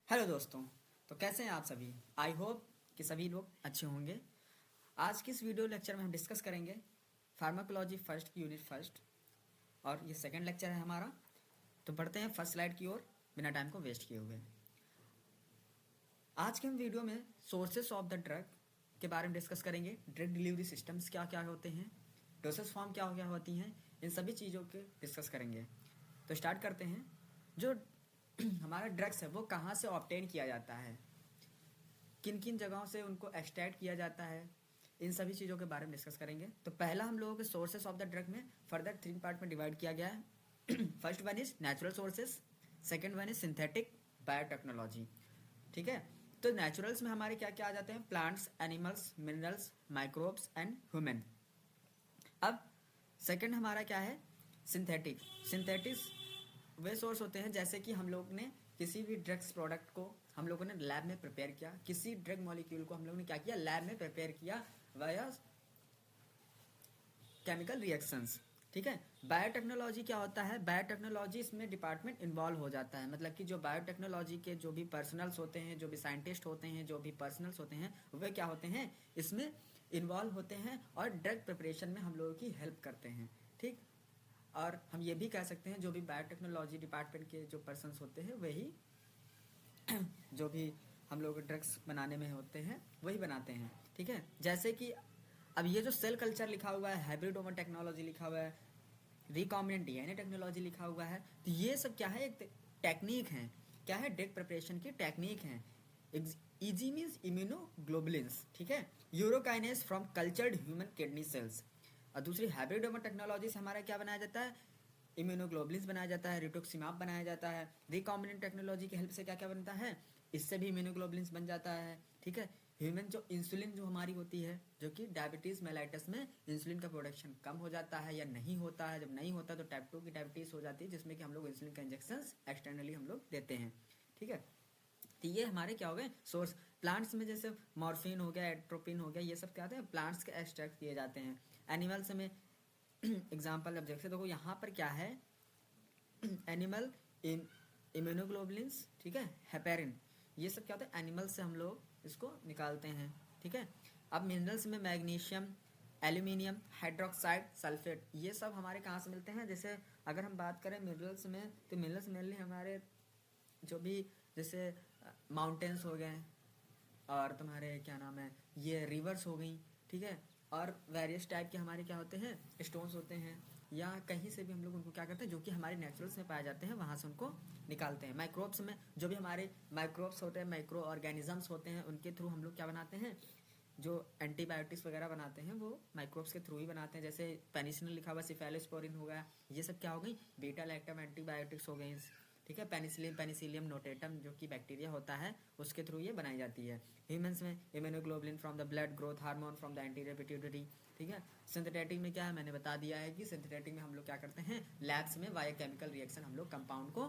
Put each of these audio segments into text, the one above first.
Hello दोस्तों। तो कैसे हैं आप सभी। आई होप कि सभी लोग अच्छे होंगे। आज की इस वीडियो लेक्चर में हम डिस्कस करेंगे फार्माकोलॉजी फर्स्ट की यूनिट फर्स्ट, और ये सेकंड लेक्चर है हमारा। तो बढ़ते हैं फर्स्ट स्लाइड की ओर बिना टाइम को वेस्ट किए हुए। आज के हम वीडियो में सोर्सेस ऑफ द ड्रग के बारे में डिस्कस करेंगे। ड्रग डिलीवरी सिस्टम्स क्या क्या होते हैं, डोसेस फॉर्म क्या क्या होती हैं, इन सभी चीज़ों के डिस्कस करेंगे। तो स्टार्ट करते हैं। जो हमारा ड्रग्स है वो कहाँ से ऑब्टेन किया जाता है, किन किन जगहों से उनको एक्सट्रैक्ट किया जाता है, इन सभी चीज़ों के बारे में डिस्कस करेंगे। तो पहला हम लोगों के सोर्सेस ऑफ द ड्रग में फर्दर 3 पार्ट में डिवाइड किया गया है। First one is natural sources, second one is synthetic, biotechnology. ठीक है। तो नेचुरल्स में हमारे क्या क्या आ जाते हैं, plants, animals, minerals, microbes and human. अब सेकंड हमारा क्या है, सिंथेटिक। सिंथेटिक्स वे सोर्स होते हैं जैसे कि हम लोग ने किसी भी ड्रग्स प्रोडक्ट को हम लोगों ने लैब में प्रिपेयर किया, किसी ड्रग मॉलिक्यूल को हम लोगों ने क्या किया, लैब में प्रिपेयर किया वाया केमिकल रिएक्शंस। ठीक है। बायोटेक्नोलॉजी क्या होता है, बायोटेक्नोलॉजी इसमें डिपार्टमेंट इन्वॉल्व हो जाता है। मतलब कि जो बायोटेक्नोलॉजी के जो भी पर्सनल्स होते हैं, जो भी साइंटिस्ट होते हैं, जो भी पर्सनल्स होते हैं, वे क्या होते हैं, इसमें इन्वॉल्व होते हैं और ड्रग प्रिपरेशन में हम लोगों की हेल्प करते हैं। ठीक। और हम ये भी कह सकते हैं जो भी बायोटेक्नोलॉजी डिपार्टमेंट के जो पर्सनस होते हैं वही जो भी हम लोग ड्रग्स बनाने में होते हैं वही बनाते हैं। ठीक है। जैसे कि अब ये जो सेल कल्चर लिखा हुआ है, हाइब्रिडोमा टेक्नोलॉजी लिखा हुआ है, रिकॉम्बिनेंट डीएनए टेक्नोलॉजी लिखा हुआ है, तो ये सब क्या है, एक टेक्निक है। क्या है, ड्रग प्रिपरेशन की टेक्निक है। Ig means immunoglobulins. ठीक है। Urokinase from cultured human kidney cells. और दूसरी हाइब्रिडोमा टेक्नोलॉजी से हमारा क्या बनाया जाता है, इम्यूनोग्लोबुलिन्स बनाया जाता है, रिटोक्सिमाब बनाया जाता है। रिकॉम्बिनेंट टेक्नोलॉजी की हेल्प से क्या क्या बनता है, इससे भी इम्यूनोग्लोबुलिन्स बन जाता है। ठीक है। ह्यूमन जो इंसुलिन जो हमारी होती है, जो कि डायबिटीज़ मेलाइटस में इंसुलिन का प्रोडक्शन कम हो जाता है या नहीं होता है। जब नहीं होता तो टाइप 2 की डायबिटीज़ हो जाती है, जिसमें कि हम लोग इंसुलिन का इंजेक्शन एक्सटर्नली हम लोग देते हैं। ठीक है। तो ये हमारे क्या हो गए सोर्स। प्लांट्स में जैसे मॉर्फिन हो गया, एट्रोपिन हो गया, ये सब क्या होते हैं, प्लांट्स के एक्सट्रैक्ट किए जाते हैं। एनिमल्स में एग्जाम्पल अब जैसे देखो यहाँ पर क्या है, एनिमल इम्यूनोग्लोबुलिन्स, ठीक है, हेपेरिन, ये सब क्या होता है, एनिमल से हम लोग इसको निकालते हैं। ठीक है। अब मिनरल्स में मैग्नीशियम, एल्यूमिनियम, हाइड्रोक्साइड, सल्फेट, ये सब हमारे कहाँ से मिलते हैं। जैसे अगर हम बात करें मिनरल्स में, तो मिनरल्स मेनली हमारे जो भी जैसे माउंटेन्स हो गए, और तुम्हारे क्या नाम है, ये रिवर्स हो गई। ठीक है। और वेरियस टाइप के हमारे क्या होते हैं, स्टोन्स होते हैं, या कहीं से भी हम लोग उनको क्या करते हैं, जो कि हमारे नेचुरल्स में पाए जाते हैं, वहाँ से उनको निकालते हैं। माइक्रोब्स में जो भी हमारे माइक्रोब्स होते हैं, माइक्रो ऑर्गेनिजम्स होते हैं, उनके थ्रू हम लोग क्या बनाते हैं, जो एंटीबायोटिक्स वगैरह बनाते हैं वो माइक्रोब्स के थ्रू ही बनाते हैं। जैसे पेनिसिलिन लिखा हुआ, सिफेलोस्पोरिन हो गया, ये सब क्या हो गई, बीटा लैक्टम एंटीबायोटिक्स हो गई। ठीक है। पेनिसिलिन, पेनिसिलियम नोटेटम जो कि बैक्टीरिया होता है, उसके थ्रू ये बनाई जाती है। ह्यूमंस में immunoglobulin from the blood, growth hormone from the anterior pituitary. ठीक है। सिंथेटिक में क्या है, मैंने बता दिया है कि सिंथेटिक में हम लोग क्या करते हैं, लैब्स में बायोकेमिकल रिएक्शन हम लोग कंपाउंड को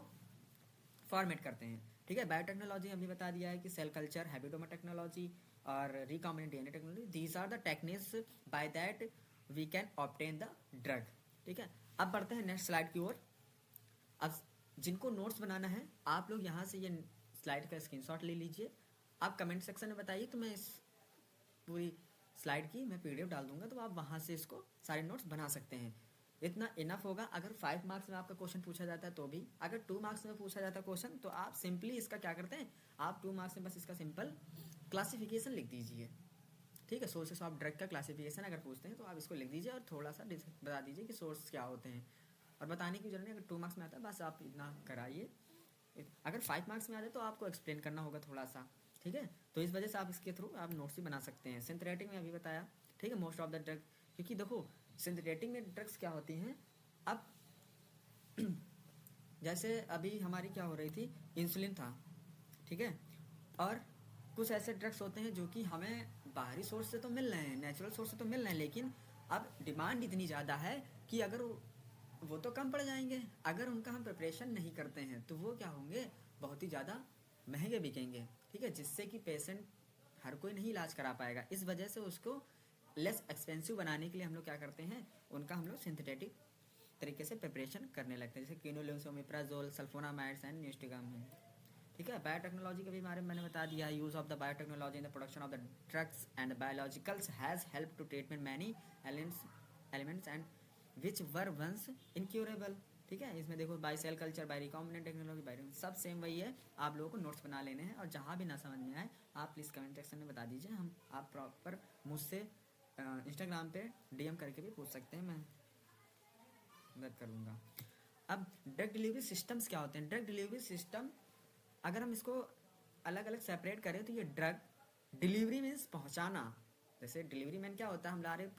फॉर्मेट करते हैं। ठीक है। बायोटेक्नोलॉजी हमने बता दिया है कि सेल कल्चर, हैबिटोमा टेक्नोलॉजी और recombinant DNA technology, these are the techniques by that we can obtain the drug. ठीक है। अब बढ़ते हैं नेक्स्ट स्लाइड की ओर। अब जिनको नोट्स बनाना है, आप लोग यहाँ से ये स्लाइड का स्क्रीनशॉट ले लीजिए। आप कमेंट सेक्शन में बताइए, तो मैं इस पूरी स्लाइड की मैं पीडीएफ डाल दूंगा, तो आप वहाँ से इसको सारे नोट्स बना सकते हैं। इतना इनफ होगा। अगर 5 मार्क्स में आपका क्वेश्चन पूछा जाता है तो भी, अगर 2 मार्क्स में पूछा जाता है क्वेश्चन, तो आप सिंपली इसका क्या करते हैं, आप 2 मार्क्स में बस इसका सिंपल क्लासिफिकेशन लिख दीजिए। ठीक है। सोर्सेस ऑफ ड्रग का क्लासिफिकेशन अगर पूछते हैं तो आप इसको लिख दीजिए और थोड़ा सा बता दीजिए कि सोर्स क्या होते हैं। और बताने की जरूरत नहीं, अगर 2 मार्क्स में आता है बस आप इतना कराइए। अगर 5 मार्क्स में आ जाए तो आपको एक्सप्लेन करना होगा थोड़ा सा। ठीक है। तो इस वजह से आप इसके थ्रू आप नोट्स भी बना सकते हैं। सिंथेटिक में अभी बताया। ठीक है। मोस्ट ऑफ द ड्रग, क्योंकि देखो सिंथेटिक में ड्रग्स क्या होती हैं, अब जैसे अभी हमारी क्या हो रही थी, इंसुलिन था। ठीक है। और कुछ ऐसे ड्रग्स होते हैं जो कि हमें बाहरी सोर्स से तो मिल रहे हैं, नेचुरल सोर्स से तो मिल रहे हैं, लेकिन अब डिमांड इतनी ज़्यादा है कि अगर वो तो कम पड़ जाएंगे, अगर उनका हम प्रिपरेशन नहीं करते हैं तो वो क्या होंगे, बहुत ही ज़्यादा महंगे बिकेंगे। ठीक है। जिससे कि पेशेंट हर कोई नहीं इलाज करा पाएगा। इस वजह से उसको लेस एक्सपेंसिव बनाने के लिए हम लोग क्या करते हैं, उनका हम लोग सिंथेटिक तरीके से प्रिपरेशन करने लगते हैं, जैसे क्विनोलोन, ओमेप्राजोल, सल्फोनामाइड्स एंड न्यूस्टिगाम। ठीक है। बायोटेक्नोलॉजी के भी बारे में मैंने बता दिया, use of the biotechnology in the production of the drugs and biologicals has help to treatment many elements and which were once incurable. ठीक है, इसमें देखो by cell culture, by recombinant technology, by सब सेम वही है। आप लोगों को नोट्स बना लेने हैं और जहाँ भी ना समझ में आए आप प्लीज़ कमेंट सेक्शन में बता दीजिए। हम आप प्रॉपर मुझसे इंस्टाग्राम पे डीएम करके भी पूछ सकते हैं, मैं मदद करूँगा। अब ड्रग डिलीवरी सिस्टम्स क्या होते हैं? ड्रग डिलीवरी सिस्टम अगर हम इसको अलग अलग सेपरेट करें तो ये ड्रग डिलीवरी मीन्स पहुंचाना। जैसे डिलीवरी मैन क्या होता है, हमारे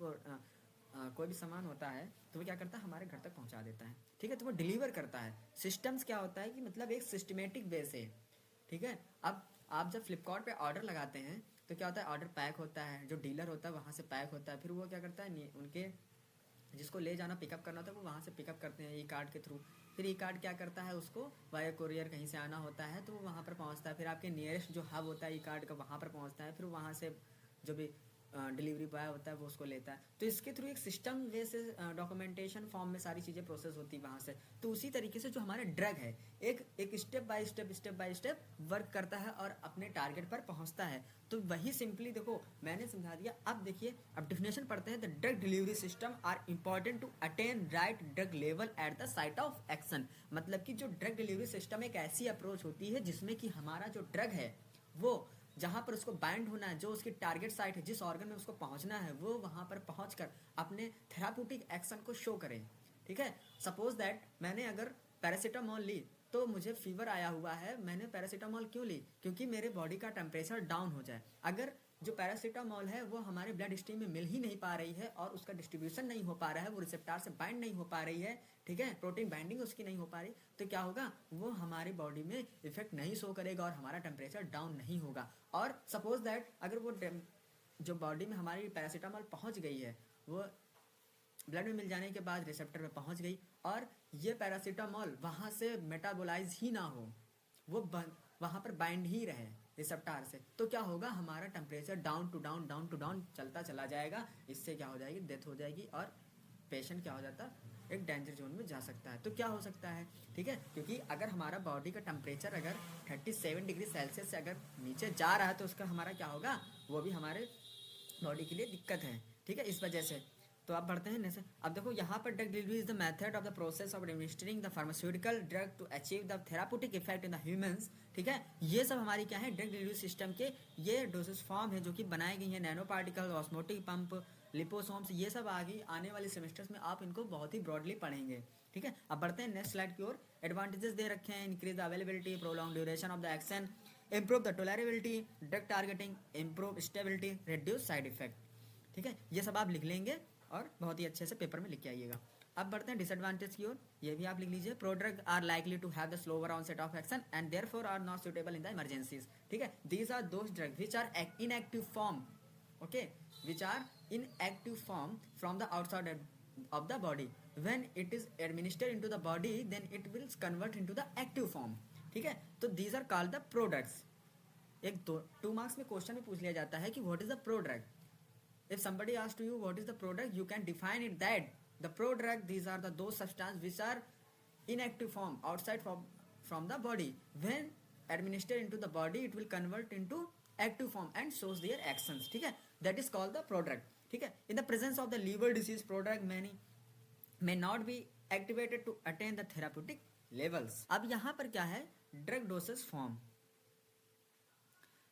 कोई भी सामान होता है तो वो क्या करता है, हमारे घर तक पहुंचा देता है। ठीक है, तो वो डिलीवर करता है। सिस्टम्स क्या होता है कि मतलब एक सिस्टमेटिक वे से। ठीक है, अब आप जब फ्लिपकार्ट पे ऑर्डर लगाते हैं तो क्या होता है, ऑर्डर पैक होता है, जो डीलर होता है वहाँ से पैक होता है, फिर वो क्या करता है, उनके जिसको ले जाना पिकअप करना होता है वो वहाँ से पिकअप करते हैं ई कार्ड के थ्रू। फिर ई कार्ड क्या करता है, उसको वाया कोरियर कहीं से आना होता है तो वो वहाँ पर पहुँचता है। फिर आपके नियरेस्ट जो हब होता है ई कार्ड का वहाँ पर पहुँचता है, फिर वहाँ से जो भी डिलीवरी बॉय होता है वो उसको लेता है। तो इसके थ्रू एक सिस्टम वे से डॉक्यूमेंटेशन फॉर्म में सारी चीज़ें प्रोसेस होती है वहाँ से। तो उसी तरीके से जो हमारा ड्रग है एक स्टेप बाय स्टेप वर्क करता है और अपने टारगेट पर पहुँचता है। तो वही सिंपली देखो मैंने समझा दिया। अब देखिए, अब डिफिनेशन पढ़ते हैं। The drug delivery system are important to attain right drug level at the site of action. मतलब कि जो ड्रग डिलीवरी सिस्टम एक ऐसी अप्रोच होती है जिसमें कि हमारा जो ड्रग है वो जहाँ पर उसको बाइंड होना है, जो उसकी टारगेट साइट है, जिस ऑर्गन में उसको पहुँचना है, वो वहाँ पर पहुँचकर अपने थेराप्यूटिक एक्शन को शो करें। ठीक है, सपोज दैट मैंने अगर पैरासीटामोल ली तो मुझे फीवर आया हुआ है, मैंने पैरासीटामोल क्यों ली? क्योंकि मेरे बॉडी का टेम्परेचर डाउन हो जाए। अगर जो पैरासीटामोल है वो हमारे ब्लड स्ट्रीम में मिल ही नहीं पा रही है और उसका डिस्ट्रीब्यूशन नहीं हो पा रहा है, वो रिसेप्टार से बाइंड नहीं हो पा रही है, ठीक है, प्रोटीन बाइंडिंग उसकी नहीं हो पा रही, तो क्या होगा, वो हमारी बॉडी में इफेक्ट नहीं शो करेगा और हमारा टेम्परेचर डाउन नहीं होगा। और सपोज दैट अगर वो जो बॉडी में हमारी पैरासीटामोल पहुंच गई है, वो ब्लड में मिल जाने के बाद रिसेप्टर पे पहुंच गई और ये पैरासीटामोल वहाँ से मेटाबोलाइज ही ना हो, वो वहाँ पर बाइंड ही रहे रिसेप्टार से, तो क्या होगा, हमारा टेम्परेचर डाउन टू डाउन चलता चला जाएगा। इससे क्या हो जाएगी, डेथ हो जाएगी और पेशेंट क्या हो जाता, एक डेंजर जोन में जा सकता है। तो क्या हो सकता है, ठीक है, क्योंकि अगर हमारा बॉडी का टेम्परेचर अगर 37 डिग्री सेल्सियस से अगर नीचे जा रहा है तो उसका हमारा क्या होगा, वो भी हमारे बॉडी के लिए दिक्कत है। ठीक है, इस वजह से तो आप बढ़ते हैं जैसे। अब देखो यहाँ पर drug delivery is the method of the process of administering the pharmaceutical drug to achieve the therapeutic effect in the humans. ठीक है, ये सब हमारी क्या है, ड्रग डिलीवरी सिस्टम के ये डोसेज फॉर्म है जो कि बनाई गई है। Nano particle, osmotic pump, liposomes, ये सब आने वाले सेमेस्टर्स में आप इनको बहुत ही ब्रॉडली पढ़ेंगे। ठीक है, अब बढ़ते हैं नेक्स्ट स्लाइड की ओर। एडवांटेजेस दे रखे हैं, increase the availability, prolong duration of the action, improve the tolerability, drug targeting, improve stability, reduce side effect. ठीक है, ये सब आप लिख लेंगे और बहुत ही अच्छे से पेपर में लिख के आइएगा। अब बढ़ते हैं डिसएडवांटेज की ओर, ये भी आप लिख लीजिए। Prodrug are likely to have the slower onset of action and therefore are not suitable in the emergencies. ठीक है, these are those drug which are inactive form, okay, which are inactive form from the outside of the body. When it is administered into the body, then it will convert into the active form. ठीक है, तो these are called the prodrugs. एक 2 marks में question में पूछ लिया जाता है कि what is the prodrug. If somebody asks to you what is the prodrug, you can define it that the prodrug, these are the those substances which are in active form outside from the body. When administered into the body, it will convert into active form and shows their actions. ठीक है, that is called the prodrug. ठीक है, in the presence of the liver disease, prodrug may not be activated to attain the therapeutic levels. अब यहाँ पर क्या है, drug dosage form.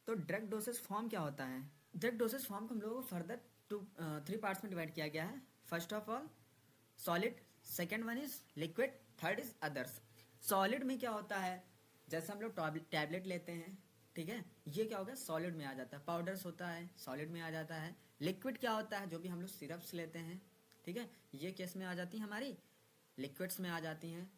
तो ड्रग डोसेज फॉर्म क्या होता है, ड्रग डोसेज फॉर्म को हम लोगों को फर्दर 3 पार्ट्स में डिवाइड किया गया है। First of all solid, second one is liquid, third is others. Solid में क्या होता है, जैसे हम लोग टैबलेट लेते हैं, ठीक है, ये क्या होगा, सॉलिड में आ जाता है। पाउडर्स होता है, सॉलिड में आ जाता है। लिक्विड क्या होता है, जो भी हम लोग सिरप्स लेते हैं, ठीक है, ये केस में आ जाती हैं, हमारी लिक्विड्स में आ जाती हैं।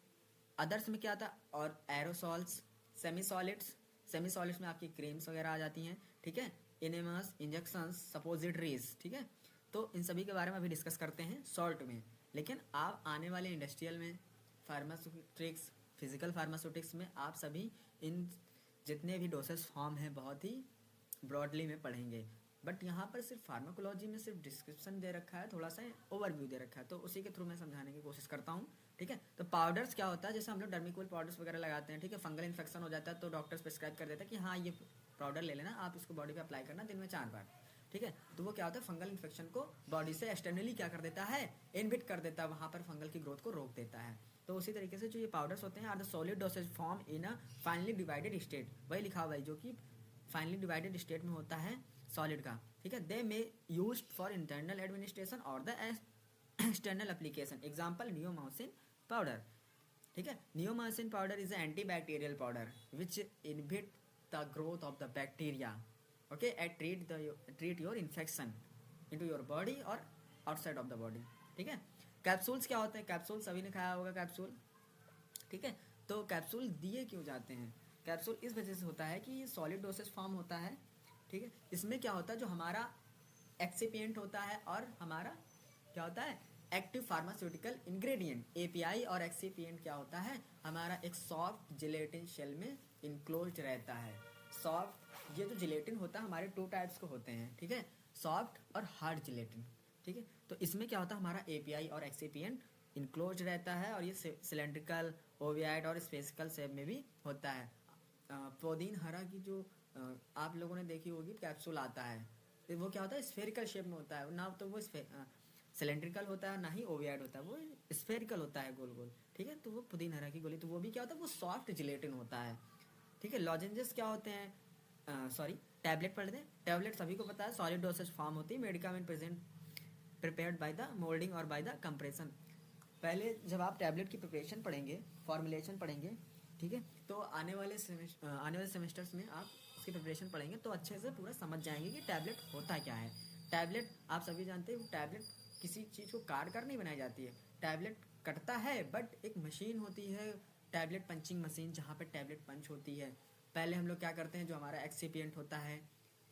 अदर्स में क्या आता है, और एरोसॉल्स, सेमी सॉलिड्स में आपकी क्रीम्स वगैरह आ जाती हैं। ठीक है, इनेमस, इंजेक्शंस, सपोजिटरीज। ठीक है, तो इन सभी के बारे में अभी डिस्कस करते हैं शॉर्ट में। लेकिन आप आने वाले इंडस्ट्रियल में, फार्मास्यूटिक्स, फिजिकल फार्मास्यूटिक्स में आप सभी इन जितने भी डोसेस फॉर्म हैं बहुत ही ब्रॉडली में पढ़ेंगे। बट यहाँ पर सिर्फ फार्माकोलॉजी में सिर्फ डिस्क्रिप्शन दे रखा है, थोड़ा सा ओवरव्यू दे रखा है, तो उसी के थ्रू मैं समझाने की कोशिश करता हूँ। ठीक है, तो पाउडर्स क्या होता है, जैसे हम लोग डर्मिकूल पाउडर्स वगैरह लगाते हैं, ठीक है, फंगल इन्फेक्शन हो जाता है तो डॉक्टर्स प्रिस्क्राइब कर देता है कि हाँ ये पाउडर ले लेना, आप इसको बॉडी पे अप्लाई करना दिन में 4 बार। ठीक है, तो वो क्या होता है, फंगल इन्फेक्शन को बॉडी से एक्सटर्नली क्या कर देता है, इनहिबिट कर देता है, वहाँ पर फंगल की ग्रोथ को रोक देता है। तो उसी तरीके से जो ये पाउडर्स होते हैं are the solid dosage form in a finely divided state, वही लिखा हुआ है जो कि फाइनली डिवाइडेड स्टेट में होता है सॉलिड का। ठीक है, they may use for internal administration और the external application, example neomycin powder. ठीक है, neomycin powder is antibacterial powder which inhibit the growth of the bacteria, okay, at treat your infection into your body और outside of the body. ठीक है, capsules क्या होते हैं, capsule सभी ने खाया होगा कैप्सूल। ठीक है, तो कैप्सूल दिए क्यों जाते हैं, कैप्सूल इस वजह से होता है कि ये सॉलिड डोसेज फॉर्म होता है। ठीक है, इसमें क्या होता है, जो हमारा एक्सिपिएंट होता है और हमारा क्या होता है एक्टिव फार्मास्यूटिकल इंग्रेडिएंट, एपीआई और एक्सिपिएंट क्या होता है, हमारा एक सॉफ्ट जिलेटिन शेल में इनक्लोज्ड रहता है। सॉफ्ट, ये जो जिलेटिन होता है हमारे 2 टाइप्स को होते हैं। ठीक है, सॉफ्ट और हार्ड जिलेटिन। ठीक है, तो इसमें क्या होता है, हमारा एपीआई और एक्सिपिएंट इनक्लोज रहता है और ये सिलेंड्रिकल, ओवियाइड और स्पेसिकल शेप में भी होता है। पुदीन हरा की जो आप लोगों ने देखी होगी कैप्सूल आता है, तो वो क्या होता है, स्फेरिकल शेप में होता है, ना तो वो सिलेंड्रिकल होता है ना ही ओवियाइड होता है, वो स्फेरिकल होता है, गोल गोल। ठीक है, तो वो पुदीन हरा की गोली, तो वो भी क्या होता है, वो सॉफ्ट जिलेटिन होता है। ठीक है, लॉजेंजेस क्या होते हैं, सॉरी टैबलेट पढ़ दें। टैबलेट सभी को पता है सॉलिड डोसेज फॉर्म होती है, medicament prepared by the moulding और बाय द कंप्रेशन। पहले जब आप टैबलेट की प्रिपरेशन पढ़ेंगे, फॉर्मुलेशन पढ़ेंगे, ठीक है, तो आने वाले सेमेस्टर्स में आप उसकी प्रिपरेशन पढ़ेंगे तो अच्छे से पूरा समझ जाएंगे कि टैबलेट होता क्या है। टैबलेट आप सभी जानते हैं, टैबलेट किसी चीज़ को काट कर नहीं बनाई जाती है, टैबलेट कटता है बट एक मशीन होती है, टैबलेट पंचिंग मशीन, जहाँ पर टैबलेट पंच होती है। पहले हम लोग क्या करते हैं, जो हमारा एक्सिपिएंट होता है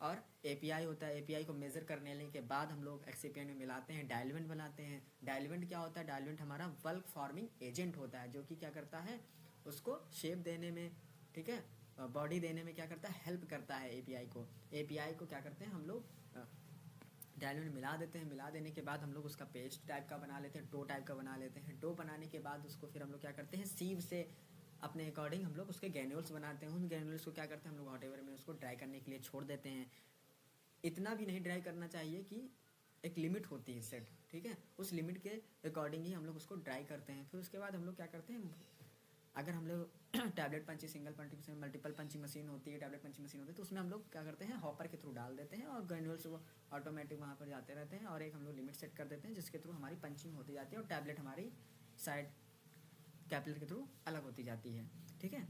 और एपीआई होता है, एपीआई को मेज़र करने के बाद हम लोग एक्सिपिएंट में मिलाते हैं, डाइल्यूएंट बनाते हैं। डाइल्यूएंट क्या होता है, डाइल्यूएंट हमारा बल्क फॉर्मिंग एजेंट होता है, जो कि क्या करता है, उसको शेप देने में, ठीक है, बॉडी देने में क्या करता है, हेल्प करता है एपीआई को। एपीआई को क्या करते हैं हम लोग डाइल्यूएंट मिला देते हैं, मिला देने के बाद हम लोग उसका पेस्ट टाइप का बना लेते हैं, डो टाइप का बना लेते हैं। डो बनाने के बाद उसको फिर हम लोग क्या करते हैं, सीव से अपने अकॉर्डिंग हम लोग उसके ग्रैन्यूल्स बनाते हैं। उन ग्रैन्यूल्स को क्या करते हैं हम लोग हॉट एवर में उसको ड्राई करने के लिए छोड़ देते हैं। इतना भी नहीं ड्राई करना चाहिए, कि एक लिमिट होती है सेट, ठीक है, उस लिमिट के अकॉर्डिंग ही हम लोग उसको ड्राई करते हैं। फिर उसके बाद हम लोग क्या करते हैं, अगर हम लोग tablet punching, single punching machine, multiple punching machine होती है, टैबलेट पंचिंग मशीन होती है, तो उसमें हम लोग क्या करते हैं, हॉपर के थ्रू डाल देते हैं और ग्रैन्यूल्स वो ऑटोमेटिक वहाँ पर जाते रहते हैं, और एक हम लोग लिमिट सेट कर देते हैं जिसके थ्रू हमारी पंचिंग होती जाती है और टैबलेट हमारी साइड कैपिलर के थ्रू अलग होती जाती है। ठीक है,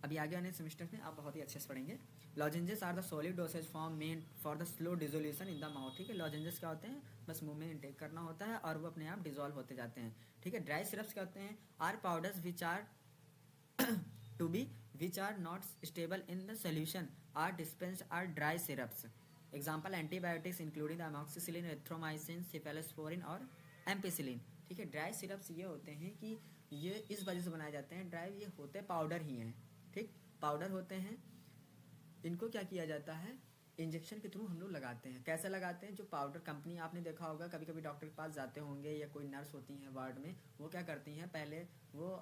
अभी आगे आने सेमेस्टर में आप बहुत ही अच्छे से पढ़ेंगे। Lozenges are the solid dosage form meant for the slow dissolution in the mouth. ठीक है, लॉजेंजेस क्या होते हैं, बस मुंह में इंटेक करना होता है और वो अपने आप डिजोल्व होते जाते हैं। ठीक है, ड्राई सिरप्स क्या होते हैं, are powders which are to be which are not stable in the solution are dispensed are dry syrups. Example antibiotics including the amoxicillin, erythromycin, cephalosporin और ampicillin। ठीक है, ड्राई सिरप्स ये होते हैं कि ये इस वजह से बनाए जाते हैं, ड्राई ये होते पाउडर ही हैं। ठीक, पाउडर होते हैं, इनको क्या किया जाता है, इंजेक्शन के थ्रू हम लोग लगाते हैं। कैसे लगाते हैं, जो पाउडर कंपनी आपने देखा होगा, कभी कभी डॉक्टर के पास जाते होंगे या कोई नर्स होती हैं वार्ड में, वो क्या करती हैं, पहले वो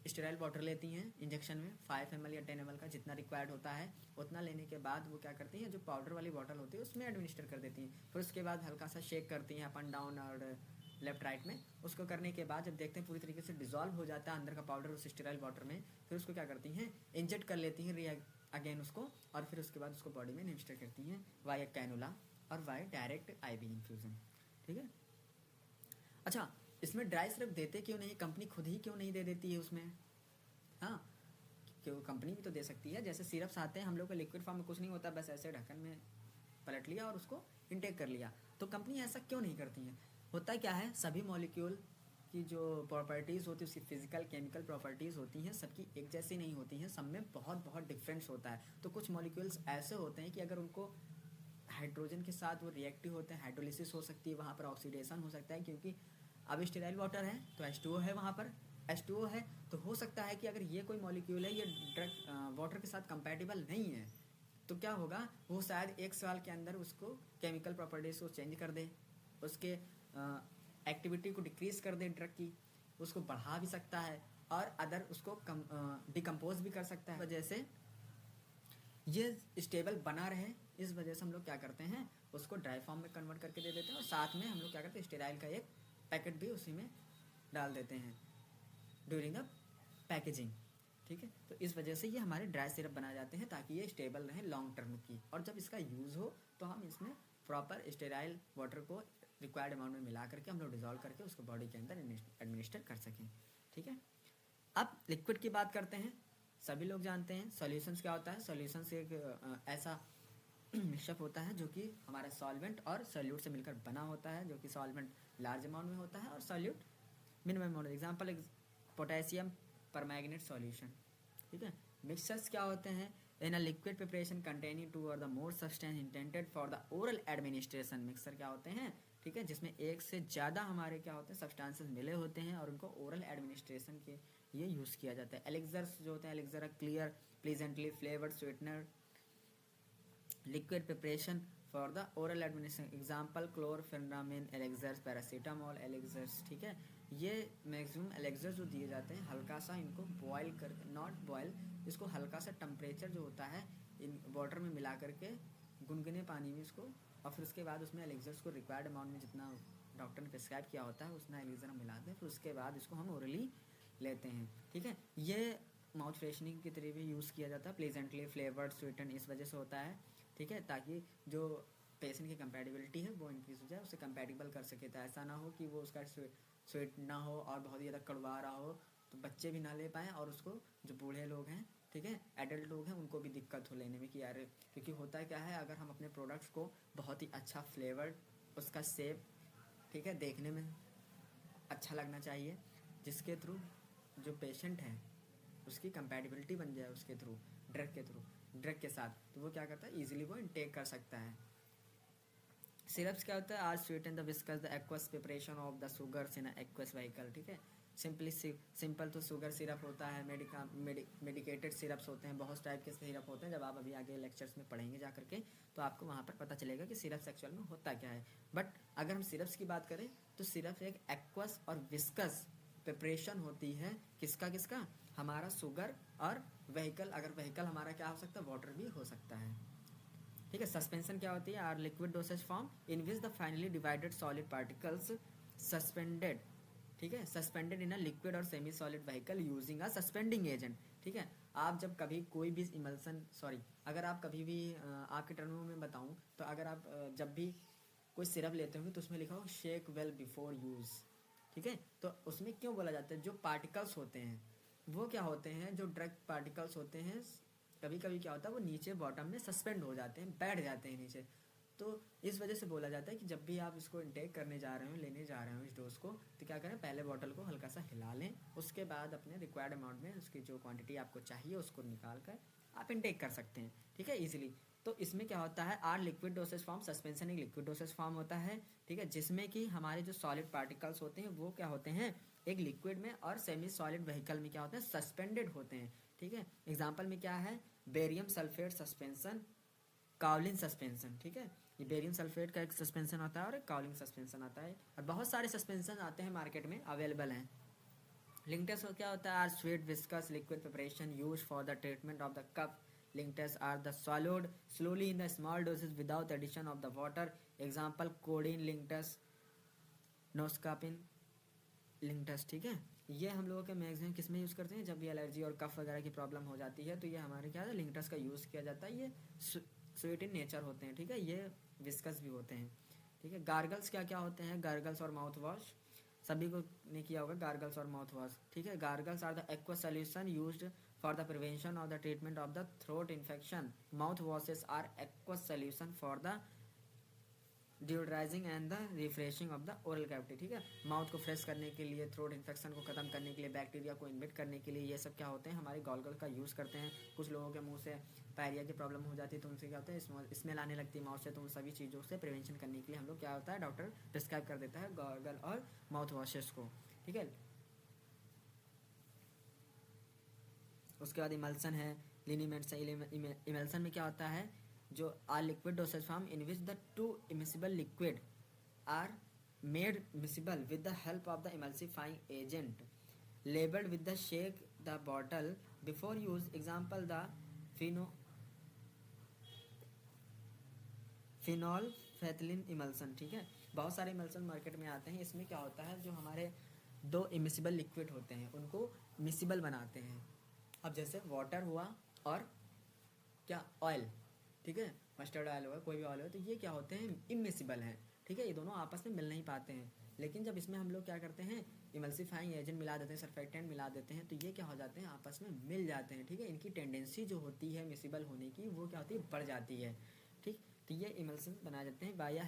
स्टेराइल वाटर लेती हैं इंजेक्शन में 5 ml या 10 ml का, जितना रिक्वायर्ड होता है उतना लेने के बाद वो क्या करती हैं, जो पाउडर वाली बॉटल होती है उसमें एडमिनिस्टर कर देती हैं। फिर उसके बाद हल्का सा शेक करती हैं अप एंड डाउन और लेफ्ट राइट में। उसको करने के बाद जब देखते हैं पूरी तरीके से डिजॉल्व हो जाता है अंदर का पाउडर उस स्टेराइल वाटर में, फिर उसको क्या करती हैं, इंजेक्ट कर लेती हैं अगेन उसको, और फिर उसके बाद उसको बॉडी में एडमिनिस्टर करती हैं वाया कैनुला और वाया डायरेक्ट IV इन्फ्यूज़न। ठीक है, अच्छा इसमें ड्राई सिरप देते क्यों नहीं, कंपनी खुद ही क्यों नहीं दे देती है उसमें, हाँ क्यों, कंपनी भी तो दे सकती है। जैसे सिरप्स आते हैं हम लोग को लिक्विड फॉर्म में, कुछ नहीं होता, बस ऐसे ढक्कन में पलट लिया और उसको इनटेक कर लिया, तो कंपनी ऐसा क्यों नहीं करती है। होता क्या है, सभी मॉलिक्यूल की जो प्रॉपर्टीज़ होती है, उसकी फिजिकल केमिकल प्रॉपर्टीज़ होती हैं, सबकी एक जैसी नहीं होती हैं, सब में बहुत बहुत डिफरेंस होता है। तो कुछ मॉलिक्यूल्स ऐसे होते हैं कि अगर उनको हाइड्रोजन के साथ वो रिएक्टिव होते हैं, हाइड्रोलिसिस हो सकती है, वहाँ पर ऑक्सीडेशन हो सकता है, क्योंकि अब स्टेराइल वाटर है तो H2O है, वहाँ पर H2O है, तो हो सकता है कि अगर ये कोई मॉलिक्यूल है ये ड्रग वाटर के साथ कंपैटिबल नहीं है, तो क्या होगा, वो शायद 1 साल के अंदर उसको केमिकल प्रॉपर्टीज को चेंज कर दे, उसके एक्टिविटी को डिक्रीज कर दे ड्रग की, उसको बढ़ा भी सकता है और अदर उसको डिकम्पोज भी कर सकता है। वजह से ये स्टेबल बना रहे, इस वजह से हम लोग क्या करते हैं, उसको ड्राई फॉर्म में कन्वर्ट करके दे देते हैं और साथ में हम लोग क्या करते हैं, स्टेराइल का एक पैकेट भी उसी में डाल देते हैं ड्यूरिंग द पैकेजिंग। ठीक है, तो इस वजह से ये हमारे ड्राई सिरप बनाए जाते हैं ताकि ये स्टेबल रहे लॉन्ग टर्म की, और जब इसका यूज़ हो तो हम इसमें प्रॉपर स्टेराइल वाटर को रिक्वायर्ड अमाउंट में मिला करके हम लोग डिजोल्व करके उसको बॉडी के अंदर एडमिनिस्टर कर सकें। ठीक है, अब लिक्विड की बात करते हैं। सभी लोग जानते हैं सॉल्यूशंस क्या होता है। सॉल्यूशंस एक ऐसा मिक्सचर होता है जो कि हमारा सॉल्वेंट और सॉल्यूट से मिलकर बना होता है, जो कि सॉल्वेंट लार्ज अमाउंट में होता है और solute minimum amount. Example potassium permanganate solution. ठीक है, मिक्सचर्स क्या होते हैं, इन अ लिक्विड प्रिपरेशन कंटेनिंग 2 और the more substance intended for the oral administration. Mixture क्या होते हैं, ठीक है, जिसमें एक से ज़्यादा हमारे क्या होते हैं सब्सटेंसेस मिले होते हैं और उनको ओरल एडमिनिस्ट्रेशन के ये यूज़ किया जाता है। एलिक्सर्स जो होते हैं, elixir clear pleasantly flavoured sweetener liquid preparation for the oral administration. Example chlorphenamine elixirs, paracetamol elixirs. ठीक है, ये मैक्सिमम एलिक्सर्स जो दिए जाते हैं हल्का सा इनको बॉयल कर, नॉट बॉयल, इसको हल्का सा टेम्परेचर जो होता है इन वाटर में मिला करके गुनगुने पानी में इसको, और फिर उसके बाद उसमें एलिक्सर्स को रिक्वायर्ड अमाउंट में जितना डॉक्टर ने प्रिस्क्राइब किया होता है उतना एलिक्सर हम मिलाते हैं, फिर उसके बाद इसको हम ओरली लेते हैं। ठीक है, ये माउथ फ्रेशनिंग की तरह भी यूज़ किया जाता है। प्लेजेंटली फ्लेवर्ड स्वीटन इस वजह से होता है, ठीक है, ताकि जो पेशेंट की कंपैटिबिलिटी है वो इंक्रीज हो जाए, उसे कंपैटिबल कर सके। तो ऐसा ना हो कि वो उसका स्वीट ना हो और बहुत ही ज़्यादा कड़वा रहा हो तो बच्चे भी ना ले पाएँ, और उसको जो बूढ़े लोग हैं, ठीक है, एडल्ट लोग हैं, उनको भी दिक्कत हो लेने में कि यार, क्योंकि होता है क्या है, अगर हम अपने प्रोडक्ट्स को बहुत ही अच्छा फ्लेवर्ड, उसका शेप, ठीक है, देखने में अच्छा लगना चाहिए, जिसके थ्रू जो पेशेंट है उसकी कंपैटिबिलिटी बन जाए उसके थ्रू, ड्रग के साथ, तो वो क्या करता है, ईजिली वो इनटेक कर सकता है। सिरप्स क्या होता है, आज sweeten the viscous the aqueous preparation of the sugars in aqueous vehicle. ठीक है, सिंपल तो शुगर सिरप होता है, मेडिकेटेड सिरप्स होते हैं, बहुत टाइप के सिरप होते हैं। जब आप अभी आगे लेक्चर्स में पढ़ेंगे जा करके तो आपको वहाँ पर पता चलेगा कि सिरप्स एक्चुअल में होता क्या है। बट अगर हम सिरप्स की बात करें तो सिरप एक एक्वस और विस्कस प्रिपरेशन होती है, किसका हमारा शुगर और व्हीकल। अगर व्हीकल हमारा क्या हो सकता है, वाटर भी हो सकता है। ठीक है, सस्पेंशन क्या होती है, are liquid dosage form in which the finely divided solid particles suspended, ठीक है, सस्पेंडेड इन अ लिक्विड और semi solid vehicle using a suspending agent. ठीक है, आप जब कभी कोई भी अगर आप कभी भी आपके टर्मों में बताऊं तो अगर आप जब भी कोई सिरप लेते होंगे तो उसमें लिखा हो शेक वेल बिफोर यूज़। ठीक है, तो उसमें क्यों बोला जाता है, जो पार्टिकल्स होते हैं वो क्या होते हैं, जो ड्रग पार्टिकल्स होते हैं, कभी कभी क्या होता है वो नीचे बॉटम में सस्पेंड हो जाते हैं, बैठ जाते हैं नीचे। तो इस वजह से बोला जाता है कि जब भी आप इसको इंटेक करने जा रहे हो, लेने जा रहे हो इस डोज को, तो क्या करें, पहले बॉटल को हल्का सा हिला लें, उसके बाद अपने रिक्वायर्ड अमाउंट में उसकी जो क्वांटिटी आपको चाहिए उसको निकाल कर आप इंटेक कर सकते हैं। ठीक है, ईजिली। तो इसमें क्या होता है, are liquid dosage form, suspension एक लिक्विड डोसेज फॉर्म होता है। ठीक है, जिसमें कि हमारे जो सॉलिड पार्टिकल्स होते हैं वो क्या होते हैं, एक लिक्विड में और सेमी सॉलिड व्हीकल में क्या होते हैं, सस्पेंडेड होते हैं। ठीक है, एग्जाम्पल में क्या है, barium sulphate suspension, kaolin suspension. ठीक है, ये बेरियम सल्फेट का एक सस्पेंशन आता है और एक काउलिन सस्पेंशन आता है, और बहुत सारे सस्पेंशन आते हैं मार्केट में अवेलेबल हैं। लिंक्टस क्या होता है, are sweet viscous liquid preparation use for the treatment of the cough. Linctus are the swallowed slowly in the small doses without addition of the water. Example codeine linctus, noscapine linctus. ठीक है, ये हम लोगों के maximum किस में use करते हैं, जब भी एलर्जी और कफ वगैरह की प्रॉब्लम हो जाती है तो ये हमारे क्या है, लिंक्टस का यूज़ किया जाता है। ये स्वीट इन नेचर होते हैं। ठीक है, ये विस्कस भी होते हैं। ठीक है, गार्गल्स क्या क्या होते हैं, गार्गल्स और माउथ वॉश, सभी को ने किया होगा गार्गल्स और माउथ वॉश। ठीक है, gargles are the aqua solution used for the prevention of the treatment of the throat infection. Mouth washes are aqua solution for the deodorising and the refreshing of the oral cavity. ठीक है, mouth को fresh करने के लिए, throat infection को खत्म करने के लिए, बैक्टीरिया को इन्वेट करने के लिए, ये सब क्या होते हैं, हमारे गॉगल का यूज़ करते हैं। कुछ लोगों के मुंह से पायरिया की प्रॉब्लम हो जाती है तो उनसे क्या होता है, स्मेल आने लगती है माउथ से, तो उन सभी चीज़ों से प्रिवेंशन करने के लिए हम लोग क्या होता है, डॉक्टर प्रिस्क्राइब कर देता है गॉगल और माउथ वॉशेस को। ठीक है, उसके बाद इमल्सन है, लिनीमेंट से इमल्सन में क्या होता है, जो are liquid dosage form in which the two immiscible liquid are made miscible with the help of the emulsifying agent labeled with the shake the bottle before use, example the phenolphthalein emulsion. ठीक है, बहुत सारे emulsion market में आते हैं। इसमें क्या होता है, जो हमारे दो इमिसिबल लिक्विड होते हैं उनको मिसिबल बनाते हैं। अब जैसे वाटर हुआ और क्या ऑयल, ठीक है, मस्टर्ड ऑयल हुआ, कोई भी ऑयल हो, तो ये क्या होते हैं, इमिसिबल हैं। ठीक है, ये दोनों आपस में मिल नहीं पाते हैं। लेकिन जब इसमें हम लोग क्या करते हैं, इमल्सिफाइंग एजेंट मिला देते हैं, सरफेक्टेंट मिला देते हैं, तो ये क्या हो जाते हैं, आपस में मिल जाते हैं। ठीक है, इनकी टेंडेंसी जो होती है मिसिबल होने की, वो क्या होती है, बढ़ जाती है। ठीक, तो ये इमल्सन बनाए जाते हैं बाय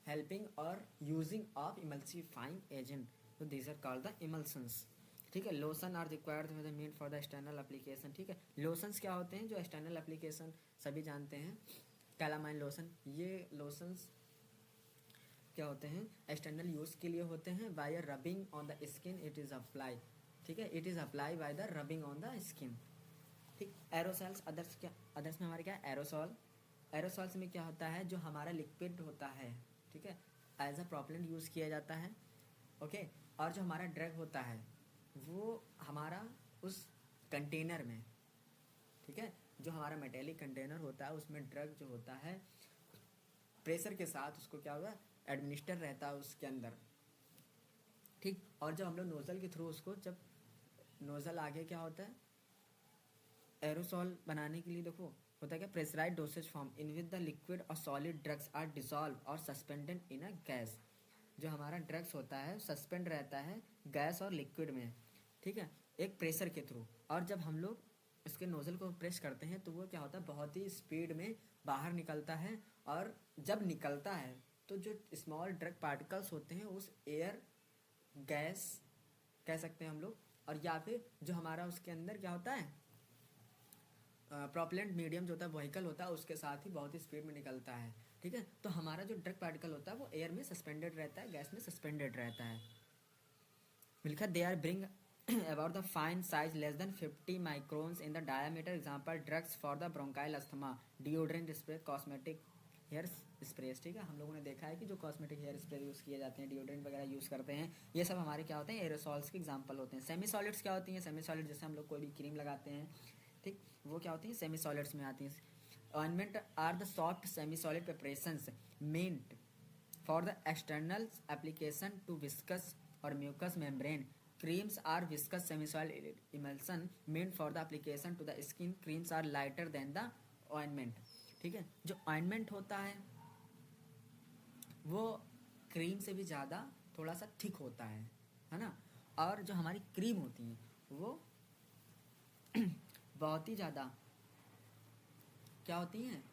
हेल्पिंग और यूजिंग ऑफ इमल्सिफाइंग एजेंट, तो these are called the emulsions. ठीक है, lotion are required mean for the external application. ठीक है, लोशंस क्या होते हैं, जो एक्सटर्नल एप्लीकेशन सभी जानते हैं, कैलामाइन लोशन, ये लोशंस क्या होते हैं, एक्सटर्नल यूज के लिए होते हैं। Bye rubbing on the skin it is apply. ठीक है, it is apply by the rubbing on the skin. ठीक, एरोसॉल्स, अदर्स में हमारे क्या है, एरोसॉल्स में क्या होता है, जो हमारा लिक्विड होता है, ठीक है, एज अ प्रोपेलेंट यूज़ किया जाता है। ओके, और जो हमारा ड्रग होता है वो हमारा उस कंटेनर में, ठीक है, जो हमारा मेटेलिक कंटेनर होता है उसमें ड्रग जो होता है प्रेशर के साथ उसको क्या होगा, एडमिनिस्टर रहता है उसके अंदर। ठीक, और जब हम लोग नोजल के थ्रू उसको, जब नोजल आगे क्या होता है, एरोसॉल बनाने के लिए देखो होता है क्या, pressurized dosage form in with the liquid और सॉलिड ड्रग्स आर डिसॉल्व और सस्पेंडेड इन अ गैस। जो हमारा ड्रग्स होता है सस्पेंड रहता है गैस और लिक्विड में। ठीक है, एक प्रेशर के थ्रू, और जब हम लोग इसके नोजल को प्रेस करते हैं तो वो क्या होता है, बहुत ही स्पीड में बाहर निकलता है। और जब निकलता है तो जो स्मॉल ड्रग पार्टिकल्स होते हैं उस एयर, गैस कह सकते हैं हम लोग, और या फिर जो हमारा उसके अंदर क्या होता है, प्रोपेलेंट मीडियम जो होता है, व्हीकल होता है, उसके साथ ही बहुत ही स्पीड में निकलता है। ठीक है, तो हमारा जो ड्रग पार्टिकल होता है वो एयर में सस्पेंडेड रहता है, गैस में सस्पेंडेड रहता है। मिल्खा they are bring about the fine size less than 50 microns in the diameter, example drugs for the bronchial asthma, deodorant spray, cosmetic hair sprays. ठीक है, हम लोगों ने देखा है कि जो कॉस्मेटिक हेयर स्प्रे यूज़ किए जाते हैं, डिओड्रेंट वगैरह यूज़ करते हैं, ये सब हमारे क्या होते हैं, एरोसॉल्स के एग्जांपल होते हैं। सेमी सॉलिड्स क्या होती हैं, सेमी सॉलिड जैसे हम लोग कोई भी क्रीम लगाते हैं, ठीक, वो क्या होती हैं, सेमी सॉलिड्स में आती हैं। Ointment are the soft semi solid preparations meant for the external application to viscous और mucous membrane. Creams are viscous semi-solid emulsion meant for the application to the skin. Creams are lighter than the ointment. ठीक है, जो ointment होता है वो cream से भी ज़्यादा थोड़ा सा थिक होता है ना। और जो हमारी क्रीम होती है वो बहुत ही ज़्यादा क्या होती हैं,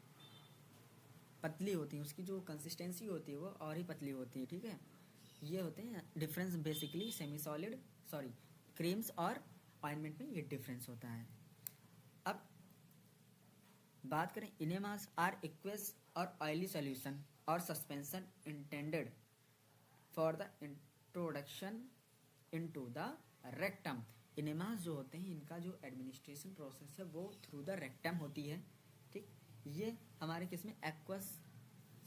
पतली होती हैं, उसकी जो कंसिस्टेंसी होती है वो और ही पतली होती है। ठीक है, ये होते हैं difference basically semi solid, sorry, creams और ऑइंटमेंट में ये डिफरेंस होता है। अब बात करें, इनेमास आर एक्वस और ऑयली सॉल्यूशन और suspension intended for the introduction into the rectum. Enemas जो होते हैं इनका जो एडमिनिस्ट्रेशन प्रोसेस है वो थ्रू द रेक्टम होती है। ठीक, ये हमारे किस में, एक्वस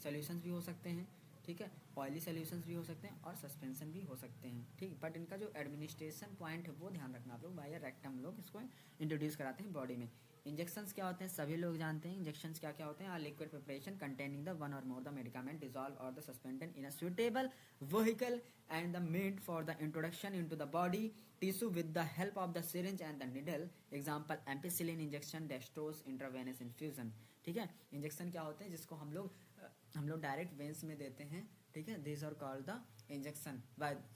सॉल्यूशंस भी हो सकते हैं, ठीक है, ऑयली सॉल्यूशंस भी हो सकते हैं और सस्पेंशन भी हो सकते हैं। ठीक, बट इनका जो एडमिनिस्ट्रेशन पॉइंट है वो ध्यान रखना आप लोग, बाय रेक्टम लोग इसको इंट्रोड्यूस कराते हैं बॉडी में। इंजेक्शंस क्या होते हैं, सभी लोग जानते हैं इंजेक्शंस क्या क्या होते हैं, liquid preparation containing the one और मोर द मेडिकामेंट डिजॉल्व और the suspended in a suitable vehicle and the made for the introduction into the body tissue with the help of the syringe and the needle, example ampicillin injection, dextrose intravenous infusion. ठीक है, injection क्या होते हैं जिसको हम लोग direct veins में देते हैं। ठीक है, this are called the injection.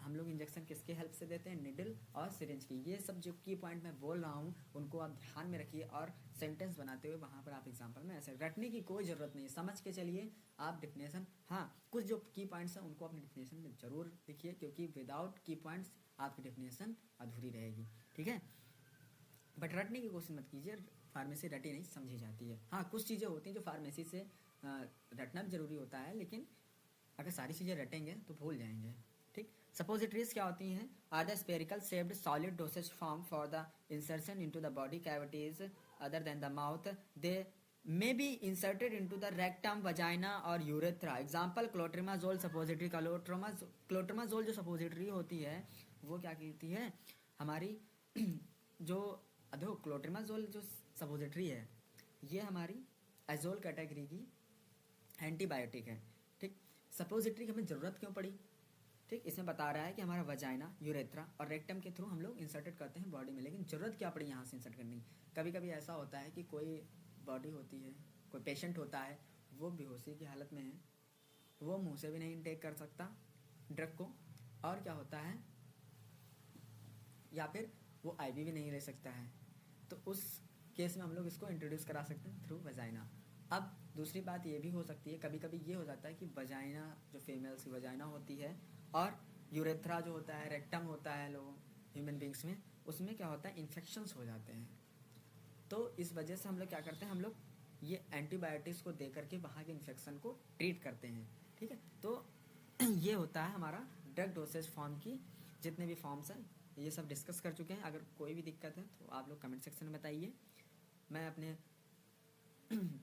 हम लोग इंजेक्शन किसके हेल्प से देते हैं, निडल और सिरिंज की। ये सब जो की पॉइंट मैं बोल रहा हूँ उनको आप ध्यान में रखिए और सेंटेंस बनाते हुए वहाँ पर आप एग्जांपल में ऐसे रटने की कोई ज़रूरत नहीं, समझ के चलिए आप डेफिनेशन। हाँ, कुछ जो की पॉइंट्स हैं उनको अपनी डेफिनेशन में ज़रूर लिखिए, क्योंकि विदाउट की पॉइंट्स आपकी डेफिनेशन अधूरी रहेगी। ठीक है, बट रटने की कोशिश मत कीजिए, फार्मेसी रटी नहीं समझी जाती है। हाँ, कुछ चीज़ें होती हैं जो फार्मेसी से रटना भी ज़रूरी होता है, लेकिन अगर सारी चीज़ें रटेंगे तो भूल जाएंगे। ठीक, सपोजिटरीज क्या होती हैं? Are the spherical shaped solid dosage form for the insertion into the body cavities other than the mouth. They may be inserted into the rectum, vagina और urethra. Example clotrimazole suppository. Clotrimazole जो suppository होती है वो क्या कहती है हमारी जो देखो क्लोट्रिमाजोल जो सपोजिटरी है ये हमारी एजोल कैटेगरी की एंटीबायोटिक है. ठीक, सपोजिटरी की हमें ज़रूरत क्यों पड़ी? ठीक, इसमें बता रहा है कि हमारा वजाइना, यूरेथ्रा और रेक्टम के थ्रू हम लोग इंसर्टेड करते हैं बॉडी में, लेकिन ज़रूरत क्या पड़ी यहाँ से इंसर्ट करनी? कभी कभी ऐसा होता है कि कोई बॉडी होती है, कोई पेशेंट होता है, वो बेहोशी की हालत में है, वो मुंह से भी नहीं इनटेक कर सकता ड्रग को, और क्या होता है या फिर वो आईवी भी नहीं ले सकता है, तो उस केस में हम लोग इसको इंट्रोड्यूस करा सकते हैं थ्रू वजाइना. अब दूसरी बात ये भी हो सकती है, कभी कभी ये हो जाता है कि वजाइना जो फीमेल्स की वजाइना होती है और यूरेथ्रा जो होता है, रेक्टम होता है लोगों ह्यूमन बींग्स में, उसमें क्या होता है इन्फेक्शंस हो जाते हैं. तो इस वजह से हम लोग क्या करते हैं, हम लोग ये एंटीबायोटिक्स को दे करके वहाँ के इन्फेक्शन को ट्रीट करते हैं. ठीक है, तो ये होता है हमारा ड्रग डोसेज फॉर्म की जितने भी फॉर्म्स हैं ये सब डिस्कस कर चुके हैं. अगर कोई भी दिक्कत है तो आप लोग कमेंट सेक्शन में बताइए. मैं अपने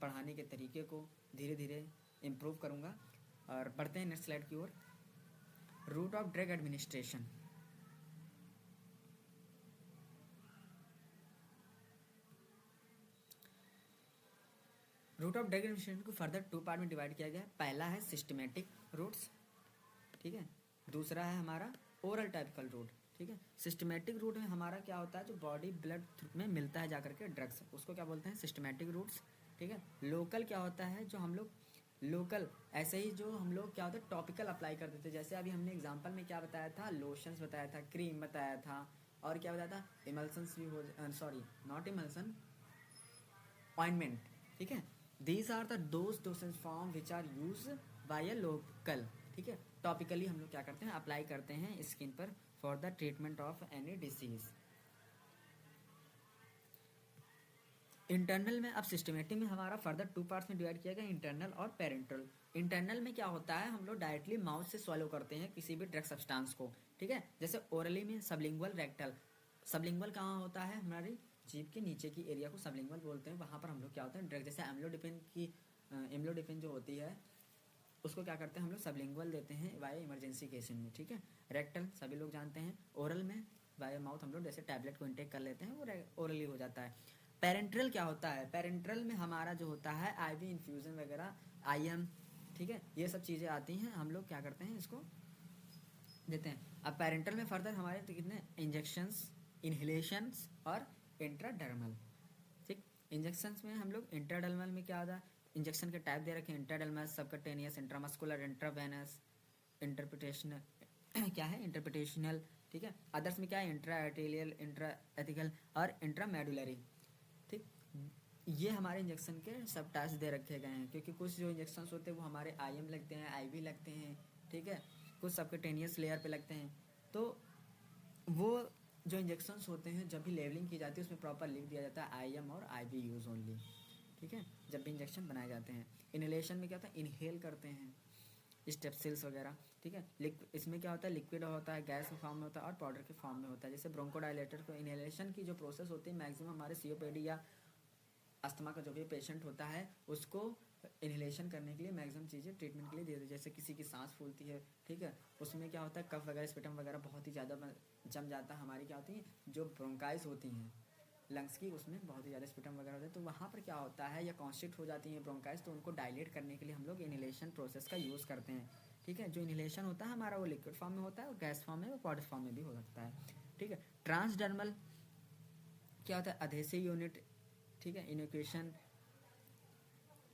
पढ़ाने के तरीके को धीरे धीरे इम्प्रूव करूँगा. और बढ़ते हैं नेक्स्ट स्लाइड की ओर. Route of drug administration. Route of drug administration को फर्दर 2 पार्ट में डिवाइड किया गया है. पहला है सिस्टमेटिक रूट्स, ठीक है, दूसरा है हमारा ओरल टाइपिकल रूट. ठीक है, सिस्टमेटिक रूट में हमारा क्या होता है, जो बॉडी ब्लड में मिलता है जाकर के ड्रग्स, उसको क्या बोलते हैं सिस्टमेटिक रूट्स. ठीक है, लोकल क्या होता है, जो हम लोग लोकल ऐसे ही जो हम लोग क्या होता है टॉपिकल अप्लाई कर देते हैं. जैसे अभी हमने एग्जांपल में क्या बताया था, लोशंस बताया था, क्रीम बताया था, और क्या बताया था इमल्सन्स भी हो, सॉरी नॉट इमल्सन, ऑइंटमेंट. ठीक है, these are the those dosage form which are use by a local. ठीक है, टॉपिकली हम लोग क्या करते हैं अप्लाई करते हैं स्किन पर for the treatment of any disease. Internal में, अब सिस्टमेटिक में हमारा फर्दर 2 पार्ट्स में डिवाइड किया गया, इंटरनल और पेरेंटल. इंटरनल में क्या होता है, हम लोग डायरेक्टली माउथ से स्वॉलो करते हैं किसी भी ड्रग सब्सटेंस को. ठीक है, जैसे ओरली में सबलिंगुअल, रेक्टल. सबलिंगुअल कहाँ होता है, हमारी जीभ के नीचे की एरिया को सबलिंगुअल बोलते हैं. वहाँ पर हम लोग क्या होता है ड्रग, जैसे एम्लोडिपिन जो होती है उसको क्या करते हैं हम लोग सबलिंगुअल देते हैं वाया इमरजेंसी केस में. ठीक है, रेक्टल सभी लोग जानते हैं. ओरल में वाया माउथ हम लोग जैसे टैबलेट को इंटेक कर लेते हैं, वो ओरली हो जाता है. पेरेंट्रल क्या होता है, पेरेंट्रल में हमारा जो होता है आईवी इन्फ्यूज़न वगैरह, आईएम, ठीक है, ये सब चीज़ें आती हैं, हम लोग क्या करते हैं इसको देते हैं. अब पेरेंट्रल में फर्दर हमारे तो कितने इंजेक्शंस, इनहेलेशंस और इंट्राडर्मल. ठीक, इंजेक्शंस में हम लोग इंट्राडर्मल में क्या होता है, इंजेक्शन के टाइप दे रखे हैं, इंट्राडर्मल, सबकटेनियस, इंट्रामस्कुलर, इंट्रावेनस, इंटरप्रिटेशनल क्या है इंटरप्रिटेशनल. ठीक है, अदर्स में क्या है इंट्रा आर्टेरियल, इंट्रा एथिकल और इंट्रामेडुलरी. ठीक, ये हमारे इंजेक्शन के सब टास्क दे रखे गए हैं, क्योंकि कुछ जो इंजेक्शन होते हैं वो हमारे आईएम लगते हैं, आईवी लगते हैं. ठीक है, कुछ सबकटेनियस लेयर पे लगते हैं. तो वो जो इंजेक्शंस होते हैं जब भी लेवलिंग की जाती है उसमें प्रॉपर लिख दिया जाता है आईएम और आईवी यूज़ ओनली. ठीक है, जब भी इंजेक्शन बनाए जाते हैं. इनहेलेशन में क्या होता है, इनहेल करते हैं स्टेप्सिल्स वगैरह. ठीक है, इसमें क्या होता है लिक्विड होता है, गैस के फॉर्म में होता है और पाउडर के फॉर्म में होता है. जैसे ब्रोंकोडायलेटर को इनहेलेशन की जो प्रोसेस होती है मैक्सिमम हमारे सीओपीडी या अस्थमा का जो भी पेशेंट होता है उसको इनहेलेशन करने के लिए मैक्सिमम चीज़ें ट्रीटमेंट के लिए दे दी. जैसे किसी की सांस फूलती है, ठीक है, उसमें क्या होता है कफ वगैरह स्पिटम वगैरह बहुत ही ज़्यादा जम जाता है. हमारी क्या होती है जो ब्रोंकाइज होती हैं लंग्स की, उसमें बहुत ही ज़्यादा स्पिटम वगैरह होता है, तो वहाँ पर क्या होता है या कॉन्स्ट्रिक्ट हो जाती हैं ब्रोंकाइज, तो उनको डायलेट करने के लिए हम लोग इनहेलेशन प्रोसेस का यूज़ करते हैं. ठीक है, जो इनहेलेशन होता है हमारा वो लिक्विड फॉर्म में होता है और गैस फॉर्म में और पाउडर फॉर्म में भी हो सकता है. ठीक है, ट्रांसडर्मल क्या होता है अधेसिव यूनिट. ठीक है, इनोक्यूशन,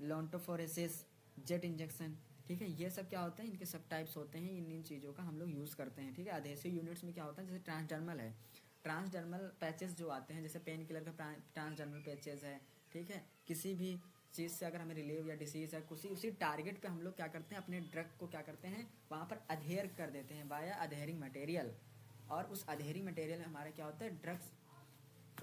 लॉन्टोफोरेसिस, जेट इंजेक्शन. ठीक है, ये सब क्या होता है इनके सब टाइप्स होते हैं, इन चीज़ों का हम लोग यूज़ करते हैं. ठीक है, अधेसिव यूनिट्स में क्या होता है जैसे ट्रांसडर्मल है, ट्रांसडर्मल पैचेस जो आते हैं जैसे पेन किलर का ट्रांसडर्मल पैचेस है. ठीक है, किसी भी चीज़ से अगर हमें रिलीव या डिसीज़ है उसी टारगेट पे हम लोग क्या करते हैं अपने ड्रग को क्या करते हैं वहाँ पर अधेयर कर देते हैं बाया अधेयरिंग मटेरियल. और उस अधेयरिंग मटेरियल में हमारा क्या होता है ड्रग्स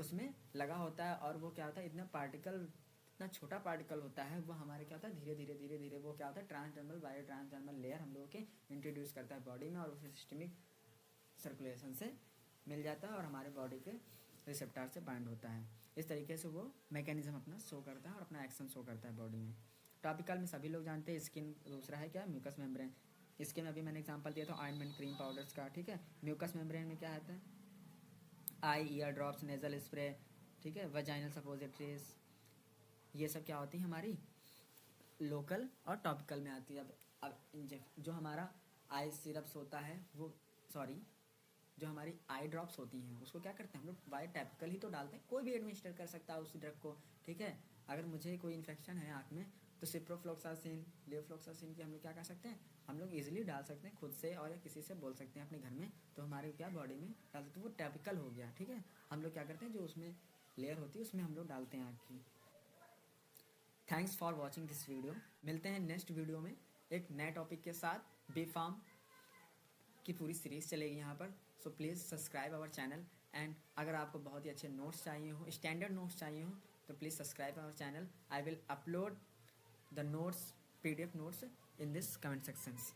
उसमें लगा होता है, और वो क्या होता है इतना छोटा पार्टिकल होता है वो हमारे क्या होता है धीरे धीरे वो क्या होता है ट्रांसडर्मल बायो ट्रांसडर्मल लेयर हम लोगों के इंट्रोड्यूस करता है बॉडी में, और उसे सिस्टमिक सर्कुलेशन से मिल जाता है और हमारे बॉडी के रिसेप्टर से बाइंड होता है। इस तरीके से वो मैकेनिज्म अपना शो करता है और अपना एक्शन शो करता है बॉडी में। टॉपिकल में सभी लोग जानते हैं, स्किन दूसरा है क्या, म्यूकस मेम्ब्रेन। इसके में अभी मैंने एग्जांपल दिया था ऑइंटमेंट, क्रीम, पाउडर्स का, ठीक है। म्यूकस मेम्ब्रेन में क्या आता है, आई, ईयर ड्रॉप्स, नेजल स्प्रे, ठीक है, वजाइनल सपोजिटरीज, ये सब क्या होती है हमारी लोकल और टॉपिकल में आती है। अब जो हमारा आई सिरप्स होता है वो, सॉरी, जो हमारी आई ड्रॉप्स होती हैं उसको क्या करते हैं हम लोग बाय टैपिकल ही तो डालते हैं, कोई भी एडमिनिस्टर कर सकता है उस ड्रग को, ठीक है। अगर मुझे कोई इन्फेक्शन है आँख में तो सिप्रोफ्लोक्सासिन, लेवफ्लोक्सासिन की हम लोग क्या कर सकते हैं, हम लोग इजीली डाल सकते हैं खुद से और या किसी से बोल सकते हैं अपने घर में, तो हमारे क्या बॉडी में डाल सकते हैं, वो टैपिकल हो गया, ठीक है। हम लोग क्या करते हैं जो उसमें लेयर होती है उसमें हम लोग डालते हैं आँख की। Thanks for watching this video. मिलते हैं नेक्स्ट वीडियो में एक नए टॉपिक के साथ। बी फार्म की पूरी सीरीज चलेगी यहाँ पर, so please subscribe our channel. And अगर आपको बहुत ही अच्छे नोट्स चाहिए हो, स्टैंडर्ड नोट्स चाहिए हो, तो please subscribe our channel. I will upload the notes, PDF notes in this comment sections.